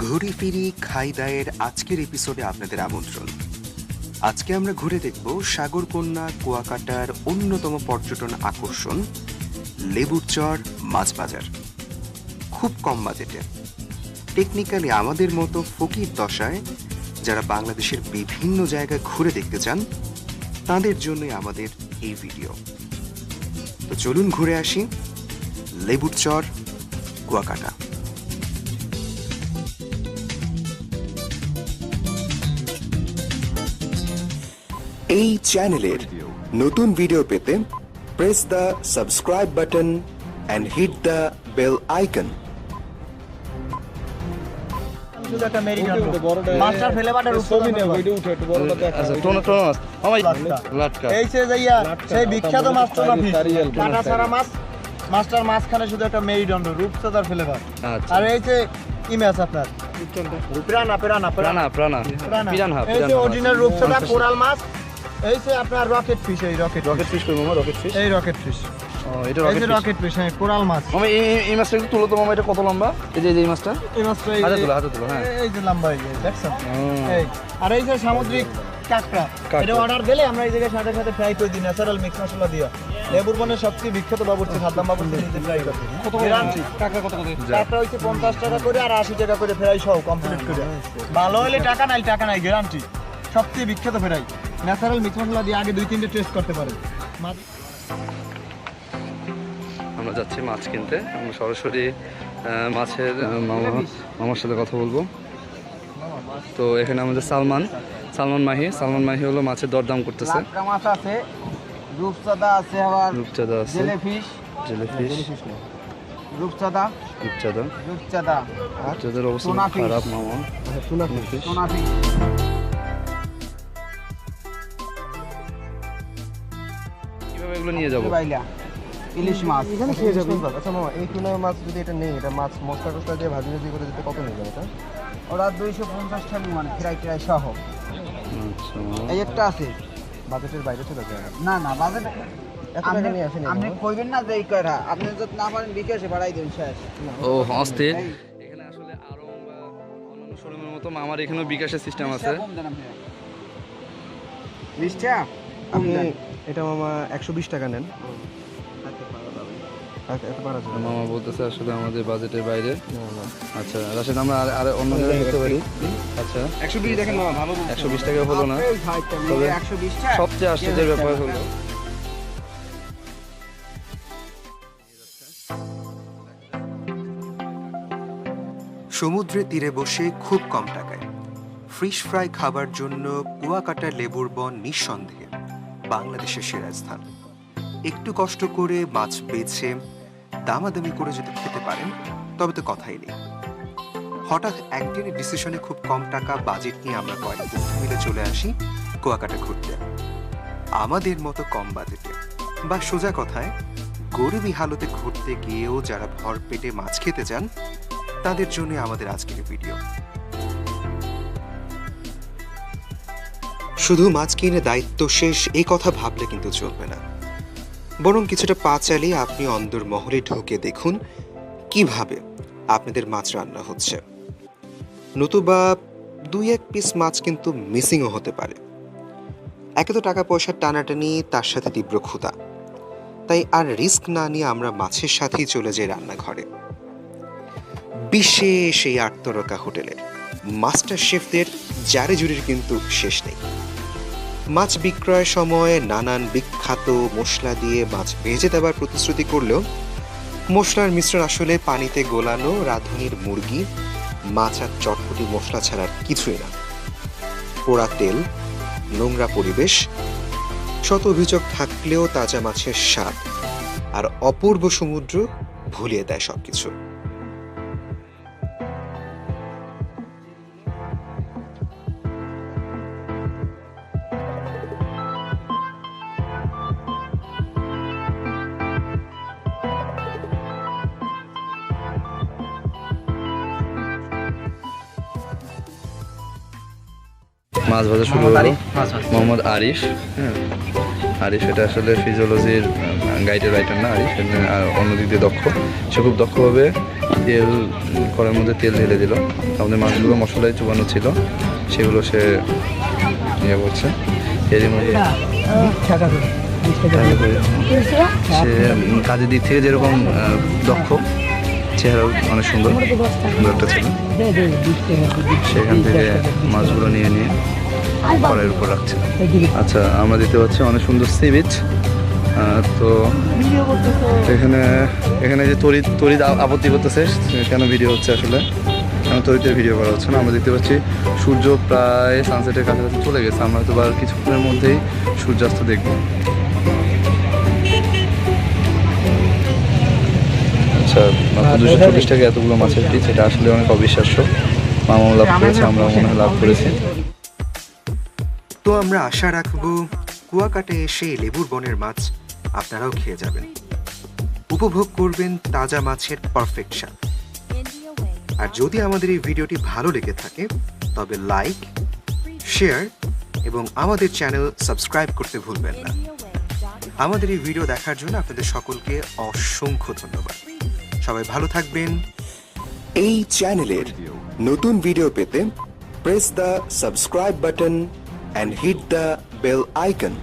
ঘুরি ফিরি খাই দায়ের আজকের এপিসোডে আপনাদের আমন্ত্রণ। আজকে আমরা ঘুরে দেখব সাগরকন্যা কুয়াকাটার অন্যতম পর্যটন আকর্ষণ লেবুর চর মাছ বাজার। খুব কম বাজেটে, টেকনিক্যালি আমাদের মতো ফকির দশায় যারা বাংলাদেশের বিভিন্ন জায়গায় ঘুরে দেখতে চান তাদের জন্যই আমাদের এই ভিডিও। তো চলুন ঘুরে আসি লেবুর চর কুয়াকাটা। এই চ্যানেলের নতুন ভিডিও পেতে press the subscribe button and hit the bell icon. Master ফেলে বাটার এই সেই বিখ্যাত মাস্টার কাটা ছাড়া মাছ মাস্টার মাঝখানে শুধু একটা মেরুদণ্ড রূপচাঁদার ফ্লেভার। আর এই যে কি মাছ আপনার এই যে অরিজিনাল রূপচাঁদা কোরাল মাছ। এই যে আপনার রকেট ফিশ, এই রকেট ফিশ এই rocket fish rocket fish coral মাছ। এই মাছটা একটু তুলো তো মামা, এটা কত লম্বা? এই যে মাছটা হাতে তুলো হ্যাঁ এই যে লম্বা এই যে দেখছেন। এই আর এই যে সামুদ্রিক কাঁকড়া, এটা অর্ডার দিলে আমরা এই জায়গায় সাথে সাথে ফ্রাই করে দিই ন্যাচারাল মিক্স মশলা দিয়ে। লেবুর বনের সবচেয়ে বিখ্যাত বাবুর্চি সাদ্দাম বাবুর্চি নিজে ফ্রাই করে। কাঁকড়া হচ্ছে 50 টাকা করে আর 80 টাকা করে ফ্রাই সহ কমপ্লিট করে। ভালো হলে টাকা নাই গ্যারান্টি। সবচেয়ে বিখ্যাত ফ্রাই ন্যাচারাল মিক্স মশলা দিয়ে আগে 2-3টে টেস্ট করতে পারেন। আমরা যাচ্ছি মাছ কিনতে। আমরা সরাসরি মাছের মামার সাথে কথা বলবো। তো এখানে আমাদের সালমান মাহি হলো মাছের দরদাম করতেছে। মাছ আছে, রূপচাঁদা আছে, আবার রূপচাঁদা আছে, জেলিফিশ রূপচাঁদার অবস্থা খারাপ মামা। কিভাবে এগুলো নিয়ে যাবো? ইলিশ মাছ এখানে খেয়ে যাবে। আচ্ছা মামা, এই টুনা মাছ যদি এটা নেই, এটা মাছ মশলা টসলা দিয়ে ভাজি করে দিতে কত নেবে এটা? ওরা 250 টাকা মানে ফ্রাই সহ। আচ্ছা, এই একটা আছে বাজেটের বাইরে চলে যায় না বাজেট এত টাকা নিয়ে আসেনি। আপনি কইবেন না যে এই কয়টা, আপনি যদি না পারেন বিকাশে বাড়াই দেন শেষ। ও অস্থির। এখানে আসলে আরো অন্যান্য শোরুমের মতো আমার এখানেও বিকাশের সিস্টেম আছে। 20 টাকা আপনি এটা মামা 120 টাকা নেন। এত পারা যাবে না। মামা বলতেছে আসলে আমাদের বাজেটের বাইরে। আচ্ছা রাশেদ, আমরা আর অন্য জায়গায় দেখতে পারি। আচ্ছা 120 দেখেন মামা, ভালো 120 টাকা হলো না। তবে 120 টাকা সবচেয়ে আশ্চর্যের ব্যাপার হলো সমুদ্রের তীরে বসে খুব কম টাকায় ফিশ ফ্রাই খাবার জন্য কুয়াকাটা লেবুর বন নিঃসন্দেহে বাংলাদেশের সেরা স্থান। একটু কষ্ট করে মাছ বেছে দামাদামি করে যদি খেতে পারেন তবে তো কথাই নেই। হঠাৎ একদিনের ডিসিশনে খুব কম টাকা বাজেট নিয়ে আমরা কয়েক বন্ধু মিলে চলে আসি কুয়াকাটা ঘুরতে। আমাদের মতো কম বাজেটে বা সোজা কথায় গরিবী হালতে ঘুরতে গিয়েও যারা ভর পেটে মাছ খেতে চান তাদের জন্য আমাদের আজকের ভিডিও। শুধু মাছ কিনে দায়িত্ব শেষ এই কথা ভাবলে কিন্তু চলবে না, বরং কিছুটা পা চালিয়ে আপনি অন্দর মহলে ঢুকে দেখুন কিভাবে আপনাদের মাছ রান্না হচ্ছে। নতুবা 2-1 পিস মাছ কিন্তু মিসিংও হতে পারে। একে তো টাকা পয়সার টানাটানি, তার সাথে তীব্র ক্ষুধা, তাই আর রিস্ক না নিয়ে আমরা মাছের সাথেই চলে যাই রান্নাঘরে। বিশেষ এই 8 তারকা হোটেলের মাস্টার শেফদের জারে জুরির কিন্তু শেষ নেই। মাছ বিক্রয়ের সময় নানান বিখ্যাত মশলা দিয়ে মাছ ভেজে দেওয়ার প্রতিশ্রুতি করলেও মশলার মিশ্রণ আসলে পানিতে গোলানো রাঁধুনির মুরগি, মাছ আর চটপটি মশলা ছাড়ার কিছুই না। পোড়া তেল, নোংরা পরিবেশ, শত অভিযোগ থাকলেও তাজা মাছের স্বাদ আর অপূর্ব সমুদ্র ভুলিয়ে দেয় সবকিছু। মাছ ভাজা শুরু হলো। মোহাম্মদ আরিফ, হ্যাঁ আরিফ এটা আসলে ফিজিওলজির গাইডের রাইটার না, আরিফ আর অন্যদিক দিয়ে দক্ষ। সে খুব দক্ষভাবে তেল কড়াইয়ের মধ্যে তেল ঢেলে দিল। আমাদের মাছগুলো মশলায় চুবানো ছিল, সেগুলো সে ইয়ে করছে। এরই মধ্যে সে কাজের দিক থেকে যেরকম দক্ষ, চেহারাও অনেক সুন্দর একটা ছিল। সেখান থেকে মাছগুলো নিয়ে কড়াইয়ের উপর রাখছে। আচ্ছা, আমরা দেখতে পাচ্ছি অনেক সুন্দর সি বিচ। তো এখানে যে তড়িৎ আপত্তি করতেছে কেন ভিডিও হচ্ছে, আসলে তড়িতের ভিডিও করা হচ্ছে না। আমরা দেখতে পাচ্ছি সূর্য প্রায় সানসেটের কাছাকাছি চলে গেছে। আমরা হয়তো আর কিছুক্ষণের মধ্যেই সূর্যাস্ত দেখব। আচ্ছা, মাত্র 240 টাকা এতগুলো মাছের পিস, এটা আসলে অনেক অবিশ্বাস্য। মামাও লাভ করেছে, আমরা মনে হয় লাভ করেছি। তো আমরা আশা রাখবো কুয়াকাটা এসে এই লেবুর বনের মাছ আপনারাও খেয়ে যাবেন, উপভোগ করবেন তাজা মাছের পারফেক্ট স্বাদ। আর যদি আমাদের এই ভিডিওটি ভালো লেগে থাকে তবে লাইক, শেয়ার এবং আমাদের চ্যানেল সাবস্ক্রাইব করতে ভুলবেন না। আমাদের এই ভিডিও দেখার জন্য আপনাদের সকলকে অসংখ্য ধন্যবাদ। সবাই ভালো থাকবেন। এই চ্যানেলের নতুন ভিডিও পেতে press the subscribe button and hit the bell icon